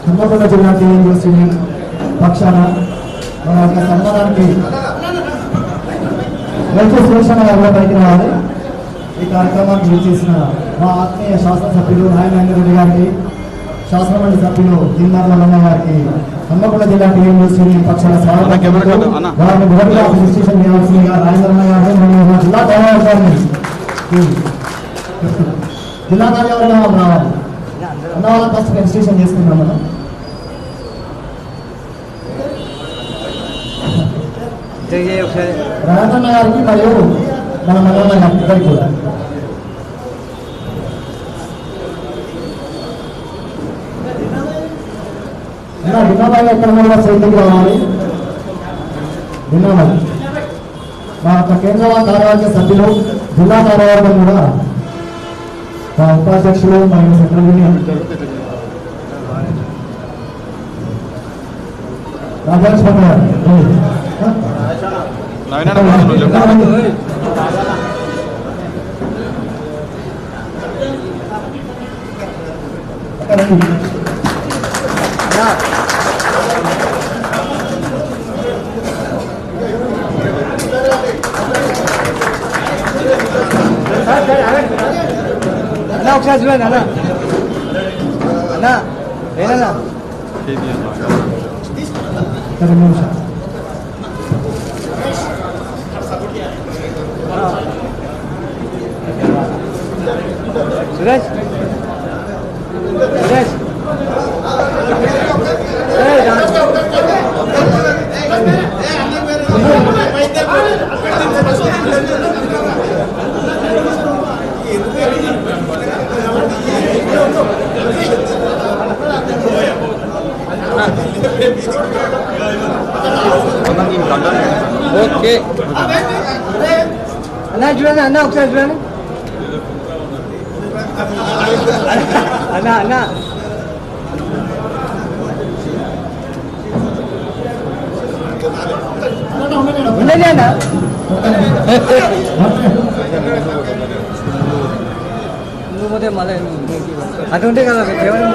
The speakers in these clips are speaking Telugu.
హన్మకొండ జిల్లా యూనివర్సిటీ పక్షాన మన యొక్క సన్మానానికి రైతు సురక్షణ పైకి రావాలి. ఈ కార్యక్రమాన్ని చేసిన మా ఆత్మీయ శాసనసభ్యులు నారాయణ రెడ్డి గారికి, శాసనమండలి సభ్యులు జిల్లారమణ గారికి హన్మకొండ జిల్లా యూనివర్సిటీ పక్షాన స్వాగతం. వారిని మొదటిగా రిజిస్ట్రేషన్ చేయాల్సిందిగా రాజేంద్రన్న గారు మరియు జిల్లా కార్యవర్గాన్ని జిల్లా కార్యవర్గం రావాలి. అన్న వాళ్ళ ఫస్ట్ రిజిస్ట్రేషన్ చేసుకున్నాం మనం. రాజన్న గారికి మరియు మన మనోహర్ గారికి ఇద్దరికి కూడా వినోబాయి ఎక్కడ కూడా సైతం రావాలి. వినోబాయి మా యొక్క కేంద్ర కార్యవర్గ సభ్యులు, జిల్లా కార్యవర్గం కూడా మా ఉపాధ్యక్షులు మరియు సెక్రటరీ రాజేశ్వర గారు ఒకసారి చూడండి అన్న అన్న ఏదన్నా సురేష్ సురేష్ ఓకే అన్న చూడండి అన్న ఒకసారి చూడండి అన్న అన్న ఉండేది అన్న నువ్వు పోతే మళ్ళీ అది ఉంటే కదా కేవలం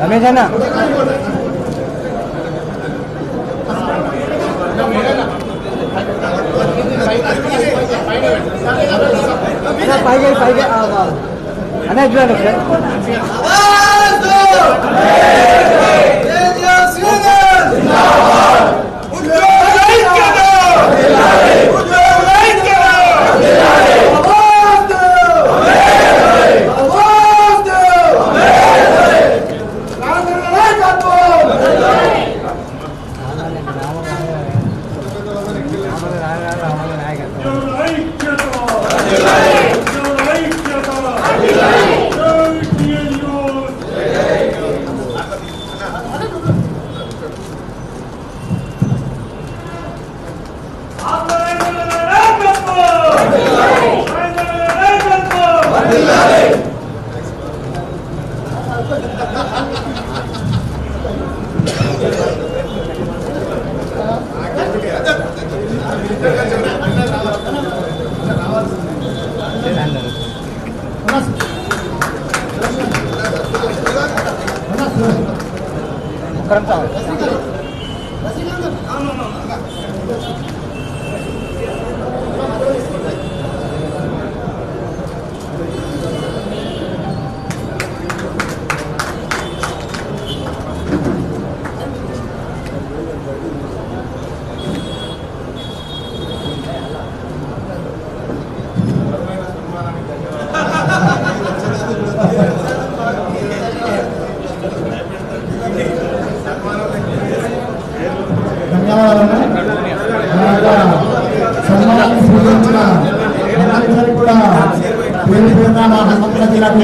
రమేష్ అన్న పైగా పైగా అన్న చూడండి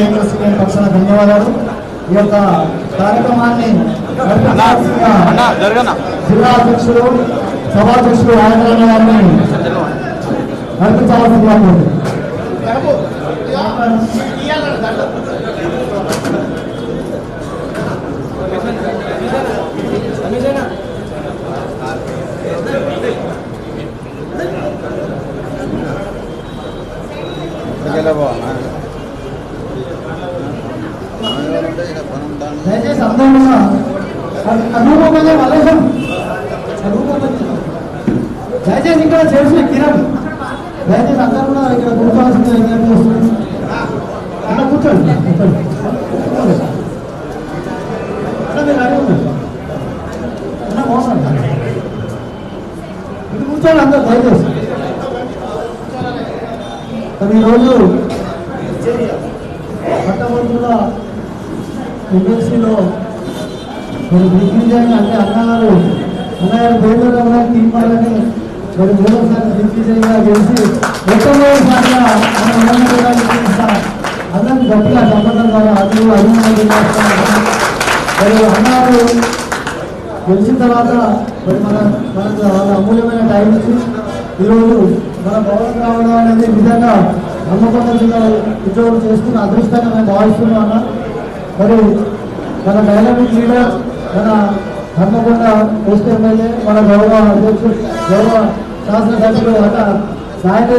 యూనివర్సిటీ పక్షాన ధన్యవాదాలు. ఈ యొక్క కార్యక్రమాన్ని జిల్లా అధ్యక్షుడు సభాధ్యక్షుడు రాజకీయ గారిని నడిపించవలసిందిగా కోరుతున్నాను. దయచేసి అందరూ దయచేసి ఇక్కడ చేసిన కిరణ్ దయచేసి అందరూ కూడా ఇక్కడ కూర్చోవాల్సింది విజ్ఞప్తి చేస్తున్నాను. అలా కూర్చోండి అన్న మోసం ఇది కూర్చోండి అందరూ దయచేసి. ఈరోజు పట్టభద్రుల ఎమ్మెల్సీలో మరి దిగ్విజయంగా అంటే అన్నగారు పేదలు తీర్మాలని మరి మూడోసారి దిగ్విజయంగా గెలిచి మొట్టమొదటిసారిగా అందరినీ గట్టిగా చెప్పడం ద్వారా అదులు అభిమానులు మరి అన్నారు గెలిచిన తర్వాత మరి మనకు వాళ్ళ అమూల్యమైన టైం ఇచ్చి ఈరోజు మన భవనం రావడం అనేది నిజంగా హన్మకొండ జిల్లా ఉద్యోగం చేసుకున్న అదృష్టంగా మేము భావిస్తున్నాం అన్న. మరి మన డైనమిక్ లీడర్ మన హన్మకొండ వెస్ట్ ఎమ్మెల్యే మన గౌరవ అధ్యక్షుడు గౌరవ శాసనసభ్యులు అన్న నాయక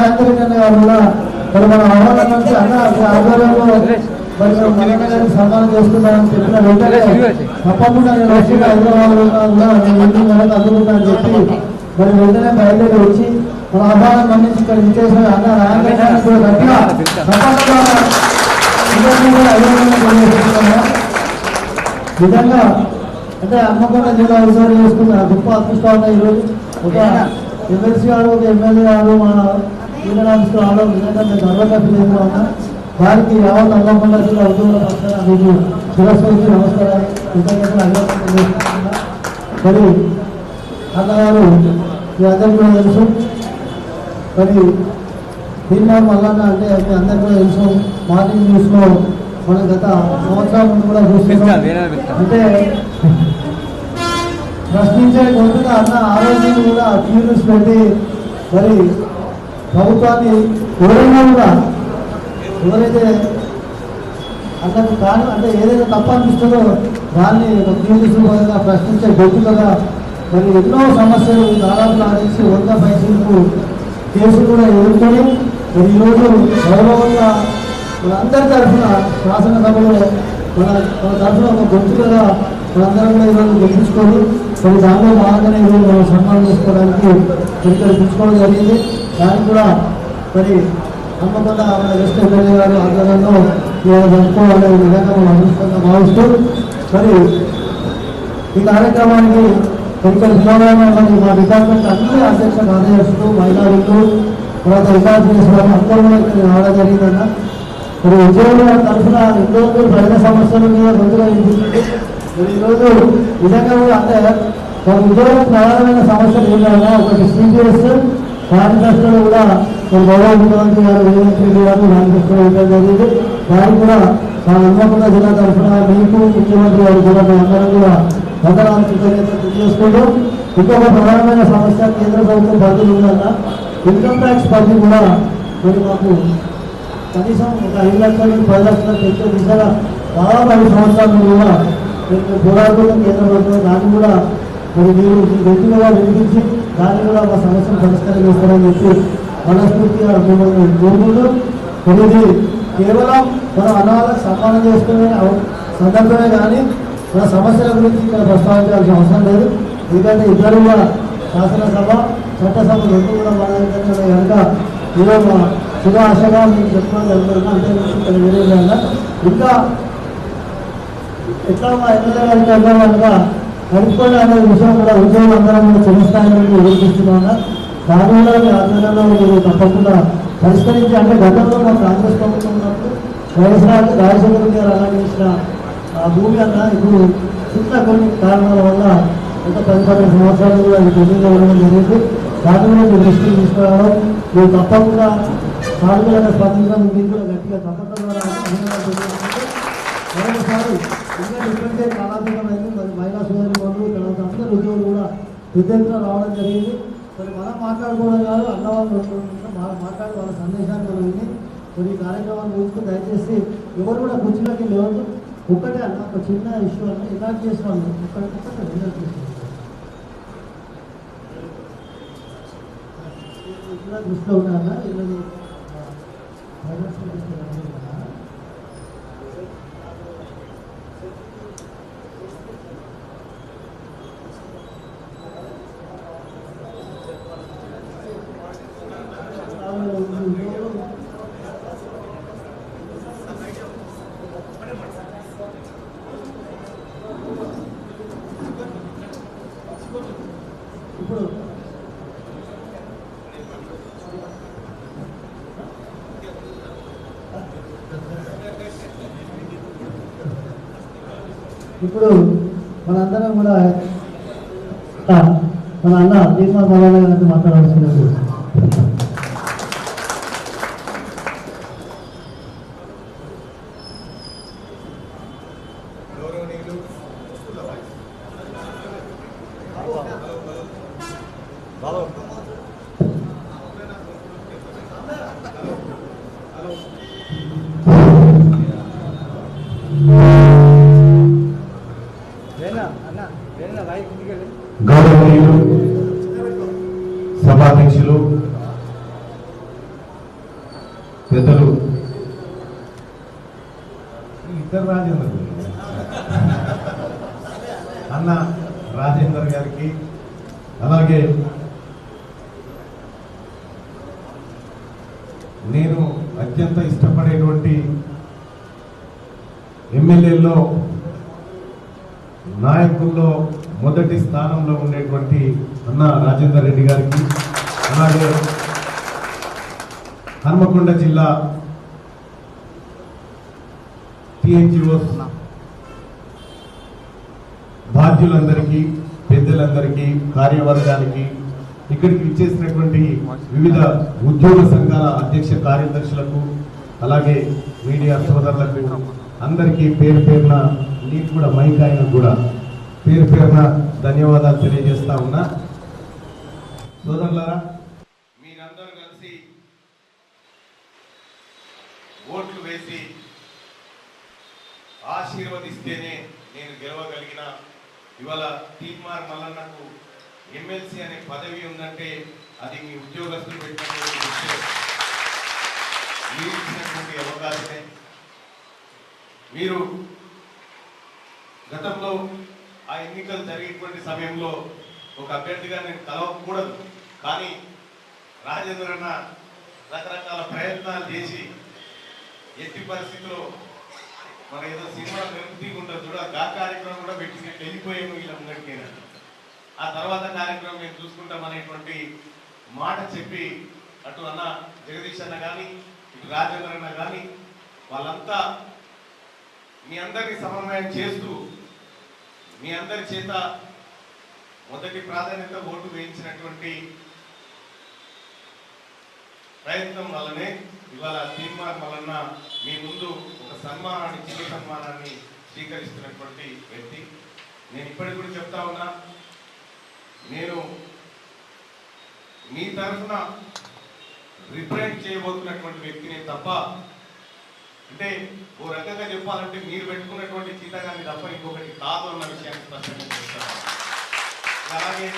ఆంతరికన్న గారు కూడా మరి మన ఆహ్వానం నుంచి అన్న ఆధ్వర్యంలో మరి మనం సన్మానం చేస్తున్నామని చెప్పిన వెంటనే తప్పకుండా నేను వచ్చి హైదరాబాద్ కూడా నేను ఇంటికి వెనక అందుకుంటానని చెప్పి మరి వెంటనే బయలుదేరి వచ్చి మన ఆహ్వానం మన్నించి ఇక్కడ ఇచ్చేసిన అన్న రాజకీయాన్ని కూడా గట్టిగా నిజంగా అంటే హన్మకొండ జిల్లా విచారణ చేసుకున్న గొప్ప అదృష్టంగా ఈరోజు ఒక ఎమ్మెల్సీ గారు ఒక ఎమ్మెల్యే గారు మన యూనియన్ ఆఫీస్లో రావడం నిజంగా మేము గర్వంగా ఫీల్ అవుతున్నా. వారికి యావత్ హన్మకొండ జిల్లా ఉద్యోగుల పక్షాన మీకు శిరస్సు నమస్కారాలు కృతజ్ఞతలు అభినందనలు చేసుకుంటున్నా. మరి అన్నగారు మీ అందరికీ కూడా తెలుసు. మరి భీమవరం మల్లన్న అంటే మీ అందరికీ కూడా తెలుసు. మార్నింగ్ న్యూస్లో మనం గత సంవత్సరాల ముందు కూడా చూస్తున్నాం. అంటే ప్రశ్నించే గొంతుగా అన్న ఆరోగ్యం కూడా క్యూస్ పెట్టి మరి ప్రభుత్వాన్ని ఎవరైనా కూడా ఎవరైతే అన్నకు కాదు అంటే ఏదైతే తప్ప అనిపిస్తుందో దాన్ని క్యూస్ ప్రశ్నించే గొంతుగా మరి ఎన్నో సమస్యలు దాదాపు ఆదేశి 100 పైసలకు కేసులు కూడా ఎదుర్కొని మరి ఈరోజు గౌరవంగా మనందరి తరఫున శాసనసభలో మన తరఫున ఒక గొంతుగా మనందరం కూడా ఈరోజు గెలిపించుకొని మరి దానిలో భాగంగానే ఈరోజు మనం సన్మానం చేసుకోవడానికి ఇక్కడ పిలుచుకోవడం జరిగింది. దానికి కూడా మరి హన్మకొండ మన వెస్ట్ ఎమ్మెల్యే గారు ఆధ్వర్యంలో జరుపుకోవాలనే విధంగా మనం అదృష్టంగా భావిస్తూ మరి ఈ కార్యక్రమానికి ఇక్కడ విధానాన్ని మా డిపార్ట్మెంట్ అన్ని అధ్యక్ష కార్యదర్శులు మహిళలు తర్వాత రికార్డు అందరూ ఇక్కడ రావడం జరిగిందన్న. మరి ఉద్యోగుల తరఫున ఎన్నో ప్రజల సమస్యల మీద ముందుగా మరి ఈరోజు నిజంగా కూడా అంటే మన ఉద్యోగం ప్రధానమైన సమస్యలు ఏంటన్నా ఒకటి సిపిఎస్ మేనిఫెస్టోలో కూడా మన గౌరవ ముఖ్యమంత్రి గారు రేవంత్ రెడ్డి గారు మేనిఫెస్టో ఇవ్వడం జరిగింది. దానికి కూడా మా హన్మకొండ జిల్లా తరఫున మీకు ముఖ్యమంత్రి గారు కూడా మీ అందరం కూడా వందనాలు కృతజ్ఞతలు తెలియజేసుకుంటూ ఇంకొక ప్రధానమైన సమస్య కేంద్ర ప్రభుత్వం పరిధి ఉందన్న ఇన్కమ్ ట్యాక్స్ పరిధి కూడా మరి మాకు కనీసం ఒక 5 లక్షల నుంచి 10 లక్షల తెచ్చే దిశగా దాదాపు 5 సంవత్సరాలు కూడా మేము పోరాడుతున్న కేంద్ర ప్రభుత్వం దాన్ని కూడా మరి మీరు గట్టిగా వినిపించి దాన్ని కూడా మా సమస్యను పరిష్కారం చేస్తారని చెప్పి మనస్ఫూర్తిగా మిమ్మల్ని కోరుకుంటూ ఇది కేవలం మనం అన్నవాళ్ళకి సన్మానం చేసుకునే సందర్భమే కానీ మన సమస్యల గురించి ఇక్కడ ప్రస్తావించాల్సిన అవసరం లేదు. ఎందుకంటే ఇద్దరు కూడా శాసనసభ చట్టసభ రెండు కూడా మన విధంగా కనుక ఈరోజు శుభ ఆశగా మీకు చెప్పుకోవడం జరుగుతున్నా. అంతే ఇక్కడ వేరే విధంగా ఇంకా ఎట్లా మా ఎమ్మెల్యే గారికి అర్థంగా నడుపుకోండి అనే విషయం కూడా ఉద్యోగులు అందరం కూడా చెల్లిస్తాయని ఎదుర్కొస్తున్నాను. దాని కూడా మీ ఆధ్వర్యంలో మీరు తప్పకుండా పరిష్కరించి అంటే గతంలో మా కాంగ్రెస్ ప్రభుత్వం ఉన్నప్పుడు వైఎస్ఆర్ రాజశేఖర గారు అలాగే ఇచ్చిన ఆ భూమి అన్న ఇప్పుడు చిన్న కొన్ని కారణాల వల్ల ఒక 10-12 సంవత్సరాలు కూడా ఇది పెళ్లిలో ఉండడం జరిగింది. దాని కూడా మీరు దృష్టికి తీసుకురావడం మీరు తప్పకుండా సానుకూలంగా స్పందించడం మీకు కూడా గట్టిగా తప్పకుండా మరొకసారి ఇంకా ఇప్పటికే కాలాతీతమైంది. మరి మహిళా సోదరి బంధువులు తర్వాత అందరు ఉద్యోగులు కూడా పెద్ద ఎత్తున రావడం జరిగింది. మరి మనం మాట్లాడుకోవడం కాదు, అన్నవాళ్ళు మాట్లాడి వాళ్ళ సందేశాన్ని మనం విని మరి ఈ కార్యక్రమాన్ని చూసుకుని దయచేసి ఎవరు కూడా కుర్చీలోకి లేవద్దు. ఒక్కటే అన్న ఒక చిన్న ఇష్యూ అన్న ఇలాంటి చేసుకోవాలి. ఒక్కటే ఇలా దృష్టిలో ఉన్నాయన్న వీళ్ళని ఇప్పుడు మనందరం కూడా మన అన్న తీర్మాన బాలయ్య గారితో మాట్లాడాల్సినది. గౌరవనీయులు సభాధ్యక్షులు పెద్దలు ఇద్దరు రాజేందర్ అన్న రాజేందర్ గారికి, అలాగే నేను అత్యంత ఇష్టపడేటువంటి ఎమ్మెల్యేల్లో నాయకుల్లో మొదటి స్థానంలో ఉండేటువంటి అన్న రాజేందర్ రెడ్డి గారికి, అలాగే హన్మకొండ జిల్లా టిఎన్జిఓస్ బాధ్యులందరికీ, పెద్దలందరికీ, కార్యవర్గానికి, ఇక్కడికి ఇచ్చేసినటువంటి వివిధ ఉద్యోగ సంఘాల అధ్యక్ష కార్యదర్శులకు, అలాగే మీడియా సోదరులకు అందరికీ పేరు పేరున, నీకు కూడా మైక్ ఆయన కూడా పేరు పేరున ధన్యవాదాలు తెలియజేస్తా ఉన్నా. సోదరులారా, మీరందరూ కలిసి ఓట్లు వేసి ఆశీర్వదిస్తేనే నేను గెలవగలిగిన. ఇవాళ తీర్మార్ మల్లన్నకు ఎమ్మెల్సీ అనే పదవి ఉందంటే అది మీ ఉద్యోగస్తులు పెట్టినటువంటి అవకాశమే. మీరు గతంలో ఆ ఎన్నికలు జరిగేటువంటి సమయంలో ఒక అభ్యర్థిగా నేను కలవకూడదు, కానీ రాజేంద్ర అన్న రకరకాల ప్రయత్నాలు చేసి ఎట్టి పరిస్థితిలో మన ఏదో సినిమా నిరుపతిగా ఉంటుంది చూడ ఆ కార్యక్రమం కూడా పెట్టినట్టు వెళ్ళిపోయాము ఇలా ఉన్నట్టుకైనా. ఆ తర్వాత కార్యక్రమం మేము చూసుకుంటామనేటువంటి మాట చెప్పి అటు అన్న జగదీష్ అన్న కానీ ఇటు రాజేంద్ర అన్న కానీ వాళ్ళంతా మీ అందరినీ సమన్వయం చేస్తూ మీ అందరి చేత మొదటి ప్రాధాన్యత ఓటు వేయించినటువంటి ప్రయత్నం వల్లనే ఇవాళ తీర్మార్ మల్లన్న మీ ముందు ఒక సన్మానాన్ని, చిన్న సన్మానాన్ని స్వీకరిస్తున్నటువంటి వ్యక్తి. నేను ఇప్పటికి కూడా చెప్తా ఉన్నా, నేను మీ తరఫున రిప్రజెంట్ చేయబోతున్నటువంటి వ్యక్తిని తప్ప, అంటే ఓ రకంగా చెప్పాలంటే మీరు పెట్టుకున్నటువంటి చీతగాన్ని తప్ప ఇంకొకటి కాదు అన్న విషయాన్ని స్పష్టంగా చెప్తాను. అలాగే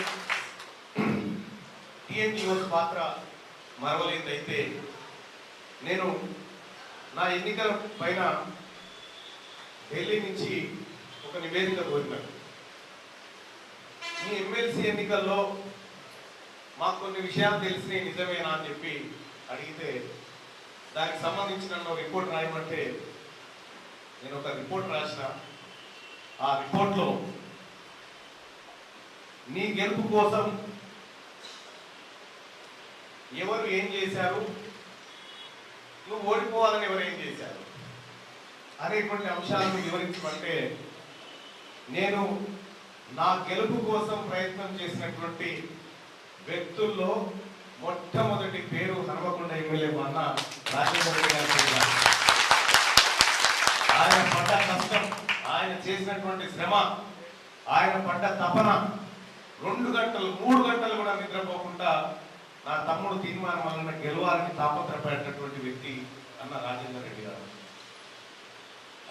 టిఎన్జిఓస్ పాత్ర మరవలేదైతే నేను నా ఎన్నికల పైన ఢిల్లీ నుంచి ఒక నివేదిక కోరినాను. ఈ ఎమ్మెల్సీ ఎన్నికల్లో మాకు కొన్ని విషయాలు తెలిసినాయి, నిజమేనా అని చెప్పి అడిగితే దానికి సంబంధించిన రిపోర్ట్ రాయమంటే నేను ఒక రిపోర్ట్ రాసిన. ఆ రిపోర్ట్లో నీ గెలుపు కోసం ఎవరు ఏం చేశారు, నువ్వు ఓడిపోవాలని ఎవరు ఏం చేశారు అనేటువంటి అంశాలను వివరించమంటే నేను నా గెలుపు కోసం ప్రయత్నం చేసినటువంటి వ్యక్తుల్లో మొట్టమొదటి పేరు హన్మకొండ ఎమ్మెల్యే అన్న రాజేంద్ర రెడ్డి గారి. ఆయన పడ్డ కష్టం, ఆయన చేసినటువంటి శ్రమ, ఆయన పడ్డ తపన 2 గంటలు 3 గంటలు కూడా నిద్రపోకుండా నా తమ్ముడు తీర్మానం వలన గెలవాలని తాపత్రపడేటటువంటి వ్యక్తి అన్న రాజేందర్ రెడ్డి గారు.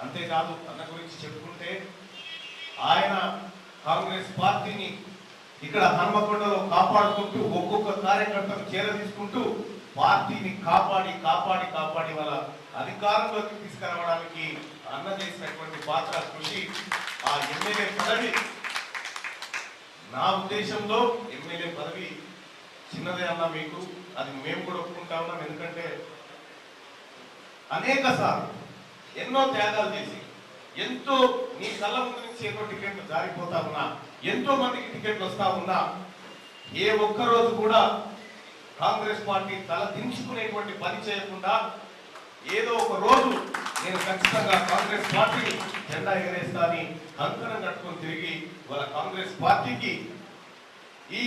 అంతేకాదు అన్న గురించి చెప్పుకుంటే ఆయన కాంగ్రెస్ పార్టీని ఇక్కడ హన్మకొండలో కాపాడుకుంటూ ఒక్కొక్క కార్యకర్తను చేరదీసుకుంటూ పార్టీని కాపాడి కాపాడి కాపాడి వాళ్ళ అధికారంలోకి తీసుకురావడానికి అన్న చేసినటువంటి పాత్ర కృషి. ఆ ఎమ్మెల్యే పదవి, నా ఉద్దేశంలో ఎమ్మెల్యే పదవి చిన్నదే అన్న మీకు, అది మేము కూడా ఒప్పుకుంటా ఉన్నాం. ఎందుకంటే అనేక సార్లు ఎన్నో త్యాగాలు చేసి ఎంతో నీ కళ్ళ ముందు నుంచి ఎన్నో టికెట్లు జారిపోతా ఉన్నా, ఎంతో మందికి టికెట్లు వస్తా ఉన్నా, ఏ ఒక్కరోజు కూడా కాంగ్రెస్ పార్టీ తల దించుకునేటువంటి పని చేయకుండా ఏదో ఒక రోజు నేను ఖచ్చితంగా కాంగ్రెస్ పార్టీ జెండా ఎగరేస్తా అని కంకణం కట్టుకొని తిరిగి వాళ్ళ కాంగ్రెస్ పార్టీకి ఈ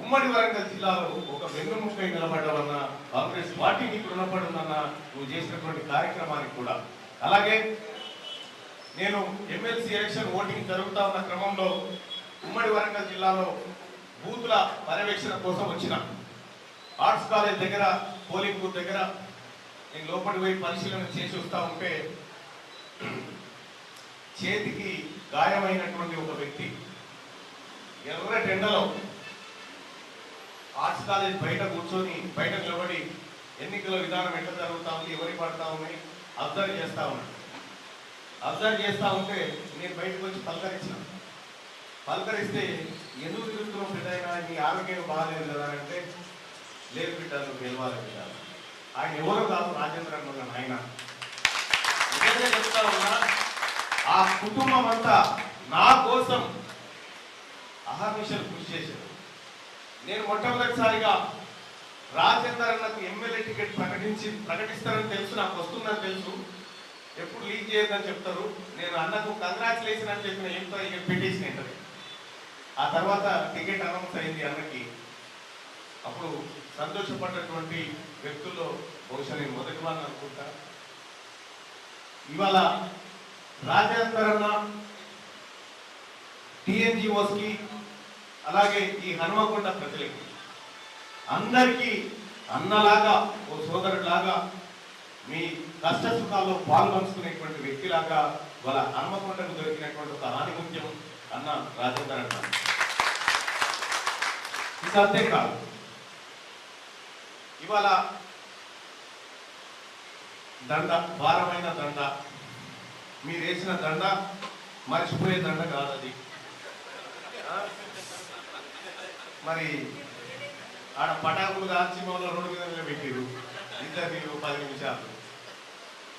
ఉమ్మడి వరంగల్ జిల్లాలో ఒక వెన్నుముక్కై నిలబడ్డావన్నా, కాంగ్రెస్ పార్టీ నీకు రుణపడి ఉందన్నా నువ్వు చేసినటువంటి కార్యక్రమానికి కూడా. అలాగే నేను ఎమ్మెల్సీ ఎలక్షన్ ఓటింగ్ జరుగుతా ఉన్న క్రమంలో ఉమ్మడి వరంగల్ జిల్లాలో బూతుల పర్యవేక్షణ కోసం వచ్చిన ఆర్ట్స్ కాలేజ్ దగ్గర పోలింగ్ బూత్ దగ్గర నేను లోపలికి పోయి పరిశీలన చేసి వస్తా ఉంటే చేతికి గాయమైనటువంటి ఒక వ్యక్తి ఎర్ర టెండలో ఆర్ట్స్ కాలేజ్ బయట కూర్చొని బయట నిలబడి ఎన్నికల విధానం ఎట్లా జరుగుతా ఉంది, ఎవరి పడతా ఉన్నాయి అబ్జర్వ్ చేస్తా ఉన్నాడు. అబ్జర్వ్ చేస్తా ఉంటే నేను బయటకు వచ్చి పలకరిస్తే ఎందుకు తిరుగుతున్నావు పెద్దయినా, నీ ఆరోగ్యం బాగాలేదు కదా అంటే, లేదు బిడ్డ నువ్వు గెలవాలి బిడ్డ. ఆయన ఎవరో కాదు, రాజేంద్ర అన్న ఆయన. నిజంగా చెప్తా ఉన్నా, ఆ కుటుంబం అంతా నా కోసం అహర్నిశలు కృషి చేశారు. నేను మొట్టమొదటిసారిగా రాజేందర్ అన్నకు ఎమ్మెల్యే టికెట్ ప్రకటిస్తారని తెలుసు, నాకు వస్తుందని తెలుసు. ఎప్పుడు లీక్ చేయొద్దని చెప్తారు. నేను అన్నకు కంగ్రాచులేషన్ అని చెప్పిన ఎంతో ఇక పిటిషన్ ఏంటది. ఆ తర్వాత టికెట్ అనౌన్స్ అయింది అన్నకి. అప్పుడు సంతోషపడ్డటువంటి వ్యక్తుల్లో బహుశా నేను మొదటి వాడిని అనుకుంటా. ఇవాళ రాజేందర్ అన్న టిఎన్జిఓస్కి అలాగే ఈ హనుమకొండ ప్రజలకి అందరికీ అన్నలాగా, ఓ సోదరులాగా, మీ కష్ట సుఖాల్లో పాల్పంచుకునేటువంటి వ్యక్తిలాగా వాళ్ళ హనుమకొండకు దొరికినటువంటి ఒక ఆనిముత్యం అన్న రాజేందర్ అన్న. ఇది అంతేకాదు, ఇవాళ దండ, భారమైన దండ, మీరు వేసిన దండ మర్చిపోయే దండ కాదు అది. మరి ఆడ పటాకులు కాల్చి మమ్మల్ని రోడ్డు మీద నిలబెట్టారు ఇద్దరు 10 నిమిషాలు.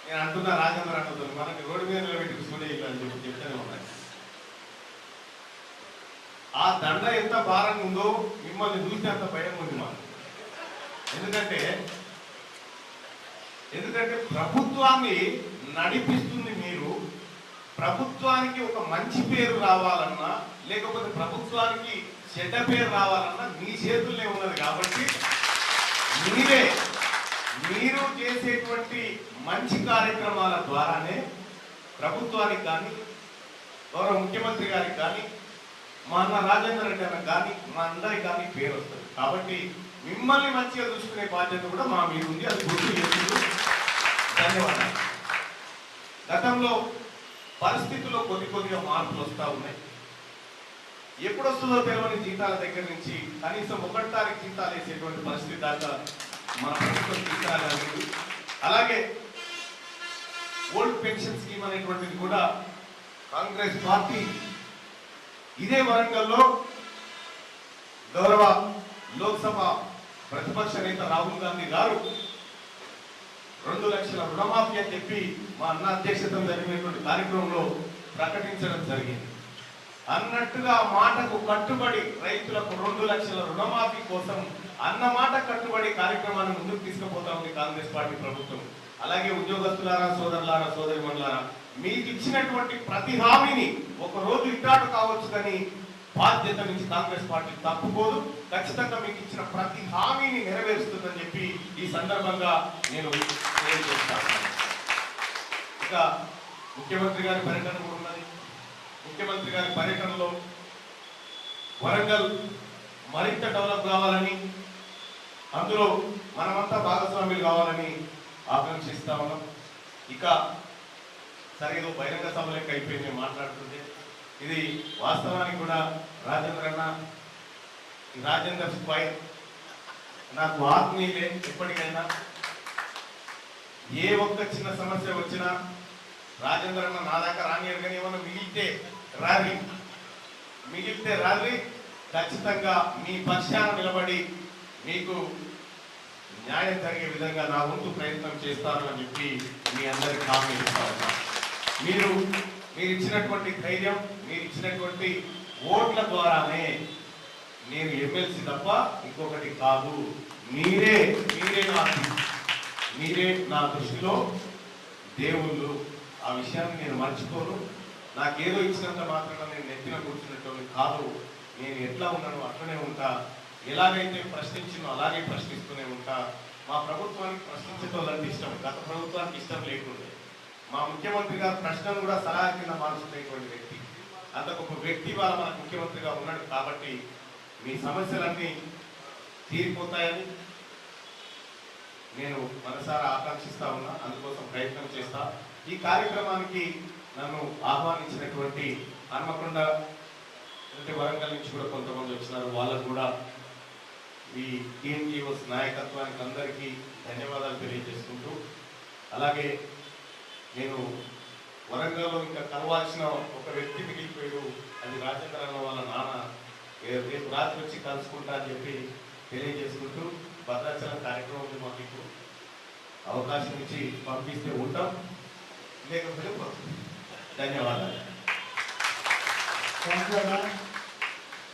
నేను అంటున్నా రాజేంద్ర అన్నతో, మనకి రోడ్డు మీద నిలబెట్టి చూడేయాలి అని చెప్పి చెప్తానే ఉన్నాయి. ఆ దండ ఎంత భారంగా ఉందో మిమ్మల్ని చూస్తే అంత భయం ఉంది మాకు. ఎందుకంటే ప్రభుత్వాన్ని నడిపిస్తుంది మీరు. ప్రభుత్వానికి ఒక మంచి పేరు రావాలన్నా, లేకపోతే ప్రభుత్వానికి చెడ్డ పేరు రావాలన్నా మీ చేతుల్లో ఉన్నది. కాబట్టి మీరు చేసేటువంటి మంచి కార్యక్రమాల ద్వారానే ప్రభుత్వానికి కానీ, గౌరవ ముఖ్యమంత్రి గారికి కానీ, మా అన్న రాజేందర్ రెడ్డి అన్న కానీ, మా అందరికి కానీ పేరు వస్తుంది. కాబట్టి మిమ్మల్ని మంచిగా చూసుకునే బాధ్యత కూడా మా మీద ఉంది. అది గుర్తు చేస్తూ ధన్యవాదాలు. గతంలో పరిస్థితుల్లో కొద్దిగా మార్పులు వస్తూ ఉన్నాయి. ఎప్పుడు వస్తుందో తెలియని జీతాల దగ్గర నుంచి కనీసం 1 తారీఖు జీతాలు వేసేటువంటి పరిస్థితి దాకా మన ప్రభుత్వం తీసుకురాగలిగింది. అలాగే ఓల్డ్ పెన్షన్ స్కీమ్ అనేటువంటిది కూడా కాంగ్రెస్ పార్టీ ఇదే వరంగల్లో గౌరవ లోక్సభ ప్రతిపక్ష నేత రాహుల్ గాంధీ గారు 2 లక్షల రుణమాఫీ అని చెప్పి మా అన్న అధ్యక్షతన జరిగినటువంటి కార్యక్రమంలో ప్రకటించడం జరిగింది. అన్నట్టుగా మాటకు కట్టుబడి రైతులకు 2 లక్షల రుణమాఫీ కోసం అన్న మాట కట్టుబడి కార్యక్రమాన్ని ముందుకు తీసుకుపోతా ఉంది కాంగ్రెస్ పార్టీ ప్రభుత్వం. అలాగే ఉద్యోగస్తులారా, సోదరులారా, సోదరిమణులారా, మీకు ఇచ్చినటువంటి ప్రతి హామీని ఒక రోజు ఇట్టాటు కావచ్చు కానీ బాధ్యత నుంచి కాంగ్రెస్ పార్టీ తప్పుకోదు. ఖచ్చితంగా మీకు ఇచ్చిన ప్రతి హామీని నెరవేరుస్తుందని చెప్పి ఈ సందర్భంగా నేను తెలియజేస్తాను. ఇక ముఖ్యమంత్రి గారి పర్యటన కూడా ఉన్నది. ముఖ్యమంత్రి గారి పర్యటనలో వరంగల్ మరింత డెవలప్ కావాలని, అందులో మనమంతా భాగస్వాములు కావాలని ఆకాంక్షిస్తా ఉన్నాం. ఇక సరిగా బహిరంగ సభ లెక్క అయిపోయింది మాట్లాడుతుంటే. ఇది వాస్తవానికి కూడా రాజేంద్ర స్క్వైర్ నాకు ఆత్మీయులే. ఎప్పటికైనా ఏ ఒక్క చిన్న సమస్య వచ్చినా రాజేంద్ర అన్న నా దాకా రానియరు, కానీ ఏమన్నా మిగిలితే రారి ఖచ్చితంగా మీ పక్షాన నిలబడి మీకు న్యాయం జరిగే విధంగా నా వంతు ప్రయత్నం చేస్తాను అని చెప్పి మీ అందరికి హామీ ఇస్తా ఉన్నా. మీరు ఇచ్చినటువంటి ధైర్యం, మీరు ఇచ్చినటువంటి ఓట్ల ద్వారానే నేను ఎమ్మెల్సీ తప్ప ఇంకొకటి కాదు. మీరే నా దృష్టిలో దేవుళ్ళు. ఆ విషయాన్ని నేను మర్చిపోను. నాకేదో ఇచ్చినంత మాత్రాన నేను నెత్తిన కూర్చున్నట్టు కాదు. నేను ఎట్లా ఉన్నానో అట్లనే ఉంటా. ఎలాగైతే ప్రశ్నించినో అలాగే ప్రశ్నిస్తూనే ఉంటా. మా ప్రభుత్వానికి ప్రశ్నించటోళ్ళంటే ఇష్టం, గత ప్రభుత్వానికి ఇష్టం లేకుండే. మా ముఖ్యమంత్రి గారు ప్రశ్నలు కూడా సలహా కింద మార్చుకునేటువంటి వ్యక్తి. అంత గొప్ప వ్యక్తి వాళ్ళ మన ముఖ్యమంత్రిగా ఉన్నాడు. కాబట్టి మీ సమస్యలన్నీ తీరిపోతాయని నేను మనసారా ఆకాంక్షిస్తా ఉన్నా. అందుకోసం ప్రయత్నం చేస్తా. ఈ కార్యక్రమానికి నన్ను ఆహ్వానించినటువంటి హన్మకొండ అంటే వరంగల్ నుంచి కూడా కొంతమంది వచ్చినారు. వాళ్ళకు కూడా ఈ టీఎన్టీఓస్ నాయకత్వానికి అందరికీ ధన్యవాదాలు తెలియజేసుకుంటూ, అలాగే నేను వరంగల్లో ఇంకా కలవాల్సిన ఒక వ్యక్తి మిగిలిపోయాడు. అది రాజేంద్ర అన్న వాళ్ళ నాన్న. రేపు రాత్రి వచ్చి కలుసుకుంటా అని చెప్పి తెలియజేసుకుంటూ, భద్రాచలం కార్యక్రమం ఉంది. మాకు ఇప్పుడు అవకాశం ఇచ్చి పంపిస్తే ఉంటాం, లేకపోతే ధన్యవాదాలు.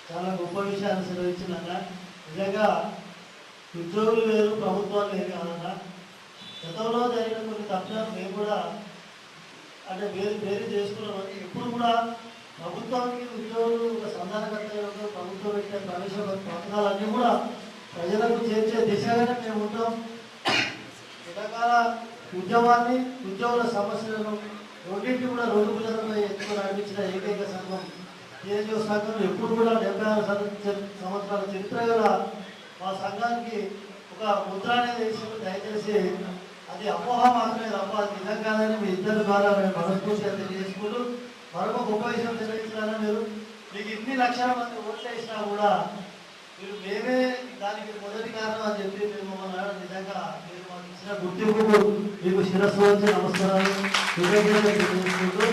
చాలా గొప్ప విషయాలు సెలవించిందన్న. నిజంగా ఉద్యోగులు వేరు, ప్రభుత్వాలు వేరు కాదన్నా. గతంలో జరిగిన కొన్ని తప్పిదాలు మేము కూడా అంటే వేరు చేసుకున్నామని. ఎప్పుడు కూడా ప్రభుత్వానికి ఉద్యోగులు ఒక సంధానకర్త, ప్రభుత్వం పెట్టిన ప్రవేశ పథకాలన్నీ కూడా ప్రజలకు చేర్చే దిశగానే మేము ఉంటాం. రకరకాల ఉద్యమాన్ని, ఉద్యోగుల సమస్యలను రెండింటి కూడా రోడ్డు ప్రజలపై ఎక్కువ నడిపించిన ఏకైక సంఘం టీఎన్టీఓ సంఘం. ఎప్పుడు కూడా 76 సంవత్సరాల చరిత్ర గల మా సంఘానికి ఒక ముద్ర అనేది వేసి, దయచేసి అది అపోహ మాత్రమే తప్ప అది నిజంగానే మీ ఇద్దరు ద్వారా మేము మనస్ఫూర్తిగా తెలియజేసుకుంటూ, మరొక గొప్ప విషయం తెలియజేస్తున్నారా, మీకు ఇన్ని లక్షల మంది ఓట్లు వేసినా కూడా మేమే దానికి మొదటి కారణం అని చెప్పి మేము మమ్మల్ని నిజంగా మీరు మాకు ఇచ్చిన గుర్తింపుకు మీకు శిరస్సు వచ్చి నమస్కారాలు తెలియజేసుకుంటూ,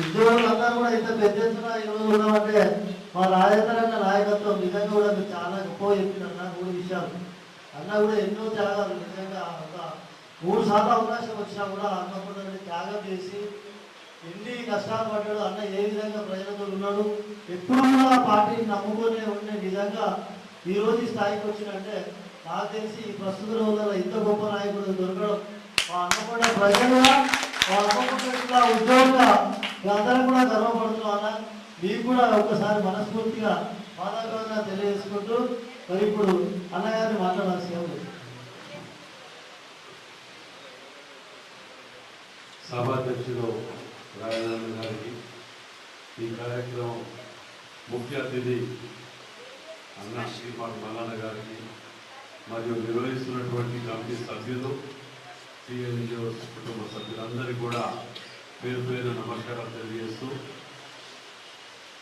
ఉద్యోగులందరూ కూడా ఇంత పెద్ద ఎత్తున ఈరోజు ఉన్నామంటే మా రాజేంద్ర అన్న నాయకత్వం నిజంగా కూడా మీరు చాలా గొప్ప చెప్పింది అన్న. 3 విషయాలు అన్న కూడా ఎన్నో త్యాగాలు. నిజంగా ఒక 3 సార్లు అవకాశం వచ్చినా కూడా అన్నకుండా త్యాగం చేసి ఎన్ని కష్టాలు పడ్డాడు అన్న. ఏ విధంగా ప్రజలతో ఉన్నాడు, ఎప్పుడు కూడా పార్టీని నమ్ముకొని ఉండే. నిజంగా ఈరోజు ఈ స్థాయికి వచ్చినంటే నాకు తెలిసి ఈ ప్రస్తుత రోజుల్లో ఇంత గొప్ప నాయకుడు దొరకడం మా అన్నకుండా ప్రజలుగా, మా అన్నకుండా ఉద్యోగులుగా అందరం కూడా గర్వపడుతున్నాం అన్న. మీకు కూడా ఒకసారి మనస్ఫూర్తిగా బాధాకరంగా తెలియజేసుకుంటూ, మరి ఇప్పుడు అన్నగారిని మాట్లాడాల్సి ఉంది. సభాధ్యక్షుడు రాజేంద్ర గారికి, ఈ కార్యక్రమం ముఖ్య అతిథి అన్న శ్రీమాన్ మల్లన్న గారికి, మరియు నిర్వహిస్తున్నటువంటి కమిటీ సభ్యులు, టీఎన్టీఓ కుటుంబ సభ్యులందరికీ కూడా పేరు పేరు నమస్కారాలు తెలియజేస్తూ,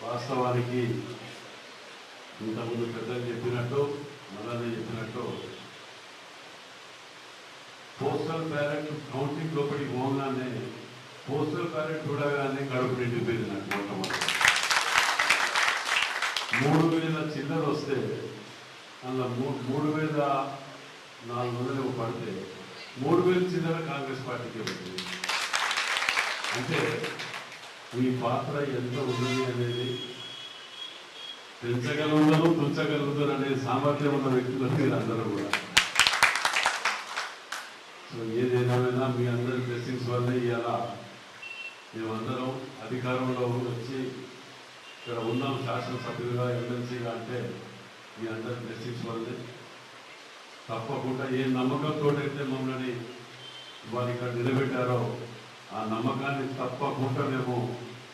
వాస్తవానికి ఇంతకుముందు పెద్దలు చెప్పినట్టు, మల్లన్న చెప్పినట్టు, పోస్టల్ బ్యాలెట్ కౌంటింగ్ లోపలికి పోగానే పోస్టల్ బ్యాలెట్ చూడగానే కడుపు నిండిపోయింది నాకు. మొట్టమొదటి 3,000 చిల్లర వస్తే అందులో 3,400 పడితే 3,000 చిల్లర కాంగ్రెస్ పార్టీకి వచ్చింది. అంటే మీ పాత్ర ఎంత ఉన్నది అనేది పెంచగలుగుతారు, తుంచగలుగుతారు అనేది సామర్థ్యం ఉన్న వ్యక్తులు మీరు అందరూ కూడా. సో ఏదేమైనా మీ అందరి బ్లెస్సింగ్స్ వల్లే ఇవాళ మేమందరం అధికారంలో వచ్చి ఇక్కడ ఉన్నాం, శాసనసభ్యులుగా, ఎమ్మెల్సీగా. అంటే మీ అందరి బ్లెస్సింగ్స్ వల్లే. తప్పకుండా ఏ నమ్మకంతో అయితే మమ్మల్ని వారు ఇక్కడ నిలబెట్టారో ఆ నమ్మకాన్ని తప్పకుండా మేము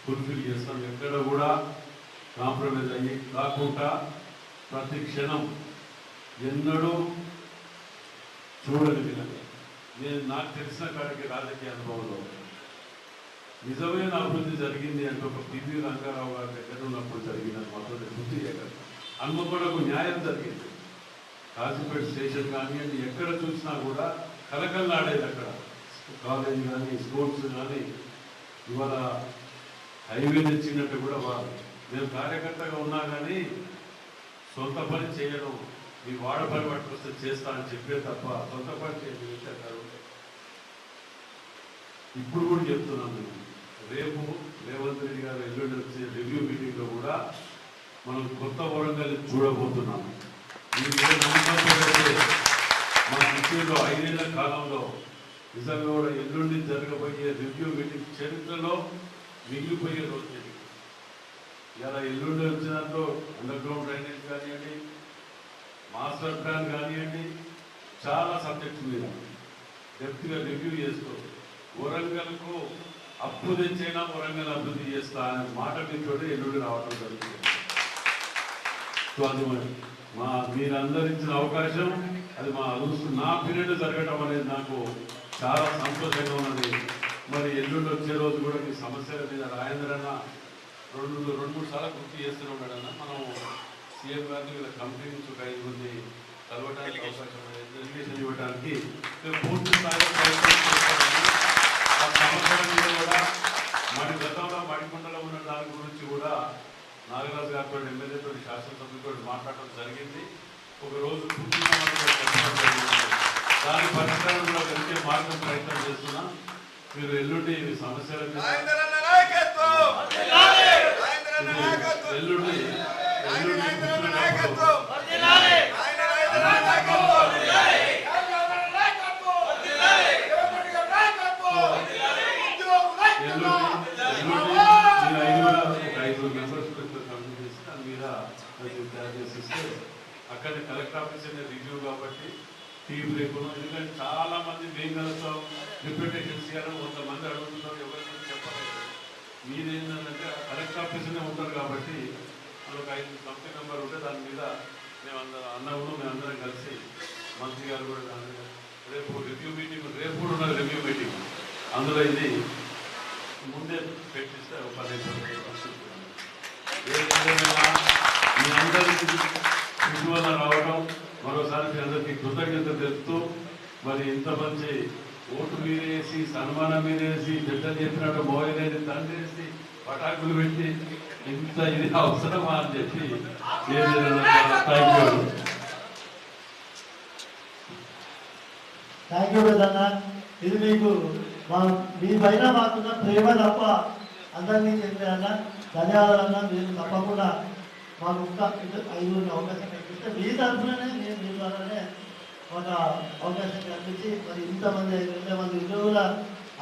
ఫుల్ఫిల్ చేస్తాం. ఎక్కడ కూడా కాంప్రమైజ్ అయ్యి కాకుండా ప్రతి క్షణం ఎన్నడూ చూడని విధంగా నేను నాకు తెలిసిన కాడికి రాజకీయ అనుభవంలో నిజమైన అభివృద్ధి జరిగింది అంటే ఒక పివి రంగారావు గారి దగ్గర ఉన్నప్పుడు జరిగిందని మాత్రం గుర్తు చేయగలను. హన్మకొండకు న్యాయం జరిగింది. కాజీపేట స్టేషన్ కానివ్వండి, ఎక్కడ చూసినా కూడా కలకల్లాడేది. అక్కడ కాలేజ్ కానీ స్కూల్స్ కానీ ఇవాళ హైవే తెచ్చినట్టు కూడా మేము కార్యకర్తగా ఉన్నా కానీ సొంత పని చేయడం, మీ వాడ పని పట్టుకొస్తే చేస్తా అని చెప్పే తప్ప సొంత పని చేయడం. ఇప్పుడు కూడా చెప్తున్నాను, రేపు రేవంత్ రెడ్డి గారు ఎల్లుండి వచ్చే రివ్యూ మీటింగ్లో కూడా మనం కొత్త వరంగల్ చూడబోతున్నాం. మన విషయంలో 5 ఏళ్ల కాలంలో నిజంగా కూడా ఎల్లుండి జరగబోయే రివ్యూ మీటింగ్ చరిత్రలో మిగిలిపోయే రోజు ఇది. ఇలా ఎల్లుండి వచ్చినట్టు అండర్ గ్రౌండ్ డ్రైనేజ్ కానివ్వండి, మాస్టర్ ప్లాన్ కానివ్వండి, చాలా సబ్జెక్ట్స్ మీద డెప్త్గా రివ్యూ చేస్తూ వరంగల్కు అప్పు తెచ్చైనా వరంగల్ అభివృద్ధి చేస్తా అనే మాట మీతో ఎల్లుండి రావడం జరుగుతుంది. సో అది మీరందరూ ఇచ్చిన అవకాశం, అది నా పీరియడ్ జరగడం అనేది నాకు చాలా సంతోషంగా ఉన్నది. మరి ఎల్లుండి వచ్చే రోజు కూడా మీ సమస్యల మీద రాజేంద్ర అన్న రెండు మూడు సార్లు గుర్తు చేస్తూనే ఉన్నాడన్న. మనం సీఎం గారిని వీళ్ళ కంపెనీ నుంచి ఒక 5 మంది కలవడానికి అవకాశం ఎడ్యుకేషన్ ఇవ్వడానికి పూర్తి స్థాయిలో ప్రయత్నం చేస్తామని. ఆ సమస్యల మీద కూడా మన గతంలో మడికొండలో ఉన్న దాని గురించి కూడా నాగరాజు గారితో, ఎమ్మెల్యేతో, శాసనసభ్యులతో మాట్లాడటం జరిగింది. ఒక రోజు దాని పరిష్కారం కూడా కలిగే మార్గం ప్రయత్నం చేస్తున్నా. మీరు ఎల్లుండి సమస్యల మీద ఎల్లుండి అక్కడ కలెక్టర్ ఆఫీస్ అనే రివ్యూ కాబట్టి టీం లేకుండా, ఎందుకంటే చాలా మంది బెంగళతో రిప్రజెంటేషన్స్ చేయాలని కొంతమంది అడుగుతున్నారు. ఎవరికి చెప్పలేదు. మీరేంటంటే కలెక్టర్ ఆఫీస్నే ఉంటారు కాబట్టి మనకు 5 కంపెనీ నెంబర్ ఉంటే దాని మీద మేము మేమందరం కలిసి మంత్రి గారు కూడా దాని రేపు రివ్యూ మీటింగ్, రేపు కూడా ఉన్నది రివ్యూ మీటింగ్. అందులో ఇది ముందే పెట్టిస్తే ఒక 15 మీ అందరికీ ఇటీవల రావడం, మరోసారి మీ అందరికీ కృతజ్ఞత తెలుపుతూ, మరి ఇంత మంచి ఓటు మీరేసి సన్మానం మీరేసి బిడ్డలు చెప్పినట్టు మోయలేని తండ్రేసి పటాకులు పెట్టి ఇంత ఇది అవసరమా అని చెప్పి థ్యాంక్ యూ పెద్దన్న. ఇది మీకు మీ పైన మాకున్న ప్రేమ తప్ప అందరినీ చెప్పారన్న. ధన్యవాదాలన్నా. మీరు తప్పకుండా మాకు ఇంకా 5 అవకాశం కల్పిస్తే మీ తరఫుననే నేను మీ ద్వారానే ఒక అవకాశం కల్పించి మరి ఇంతమంది 200 మంది ఉద్యోగుల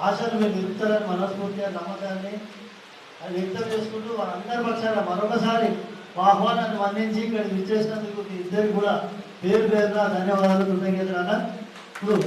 ఆశలు మీరు నిలుపుతారని మనస్ఫూర్తిగా నమ్మకాన్ని అది వ్యక్తం చేసుకుంటూ వారందరి పక్షాన మరొకసారి ఆహ్వానాన్ని మన్నించి ఇక్కడ విచ్చేసినందుకు మీ ఇద్దరికి కూడా పేరు పేరున ధన్యవాదాలు, కృతజ్ఞతలు అన్న. ఇప్పుడు